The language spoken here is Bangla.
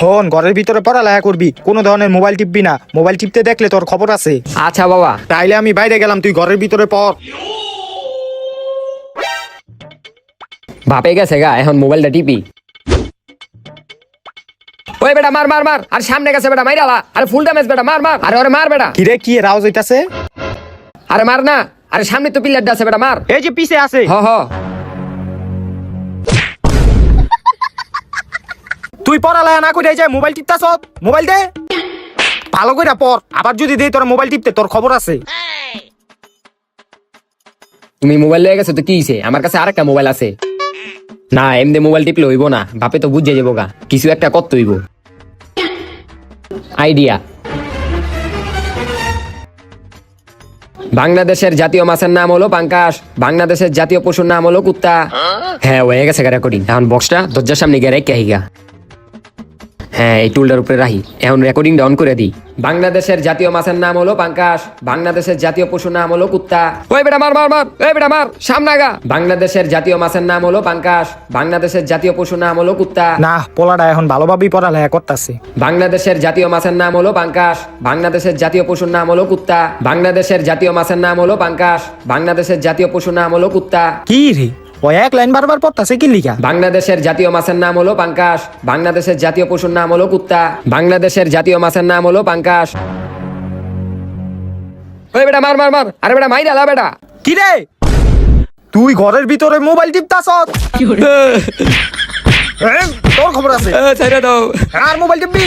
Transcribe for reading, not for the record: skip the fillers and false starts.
হন ঘরের ভিতরে পড়ালেখা করবি, কোনো ধরনের মোবাইল টিপবি না। মোবাইল টিপতে দেখলে তোর খবর আছে। আচ্ছা বাবা। তাইলে আমি বাইরে গেলাম, তুই ঘরের ভিতরে পড়। বাপে গেছে গা, এখন মোবাইলটা টিপি। ওই বেটা মার মার মার, আর সামনে গেছে বেটা মাইরালা, আরে ফুল ড্যামেজ বেটা, মার মার, আরে ওরে মার বেটা। কিরে কি রাউজ হইতাছে? আরে মার না, আরে সামনে তো পিলারটা আছে বেটা, মার। এই যে পিছে আছে। হ হ। তুই পড়ালেখা না করে যায় মোবাইল টিপতাছ, মোবাইল দে ভালো করে পড়। আবার যদি দে তোর মোবাইল টিপতে, তোর খবর আছে। তুমি মোবাইল লয়ে গেছো তো কি হইছে? আমার কাছে আরেকটা মোবাইল আছে। না এমনি মোবাইল টিপলে হইব না, বাপে তো বুঝে যাবো গা, কিছু একটা করতে হইব। আইডিয়া। বাংলাদেশের জাতীয় মাছের নাম হলো পাঙ্কাশ, বাংলাদেশের জাতীয় পশুর নাম হলো কুত্তা। হ্যাঁ হয়ে গেছে রেকর্ডিং, এখন বক্সটা দরজার সামনে গিয়ে রেখে আহিগা। হ্যাঁ এই টুলটার উপরে রাখি, এখন রেকর্ডিংটা অন করে দিই। বাংলাদেশের জাতীয় মাছের নাম হলো পাঙ্কাশ, বাংলাদেশের জাতীয় পশুর নাম হলো কুত্তা। ওই বেটা মার মার মার, ওই বেটা মার, সামনে আগা। বাংলাদেশের জাতীয় মাছের নাম হলো পাঙ্কাশ, বাংলাদেশের জাতীয় পশুর নাম হলো কুত্তা। না পোলাটা এখন ভালোভাবেই পড়ালেখা করতেছে। বাংলাদেশের জাতীয় মাছের নাম হলো পাঙ্কাশ, বাংলাদেশের জাতীয় পশুর নাম হলো কুত্তা। বাংলাদেশের জাতীয় মাছের নাম হলো পাঙ্কাশ, বাংলাদেশের জাতীয় পশুর নাম হলো কুত্তা। কি রে ও এক লাইন বারবার পড়তাছে কি লিখা? বাংলাদেশের জাতীয় মাছের নাম হলো পাঙ্কাশ, বাংলাদেশের জাতীয় পশুর নাম হলো কুত্তা। বাংলাদেশের জাতীয় মাছের নাম হলো পাঙ্কাশ। ওই বেটা মার মার মার, আরে বেটা মাই ডালা বেটা। কি রে তুই ঘরের ভিতরে মোবাইল টিপতাছ? তোর খবর আছে। ছেড়ে দাও। আর মোবাইল টিপবি?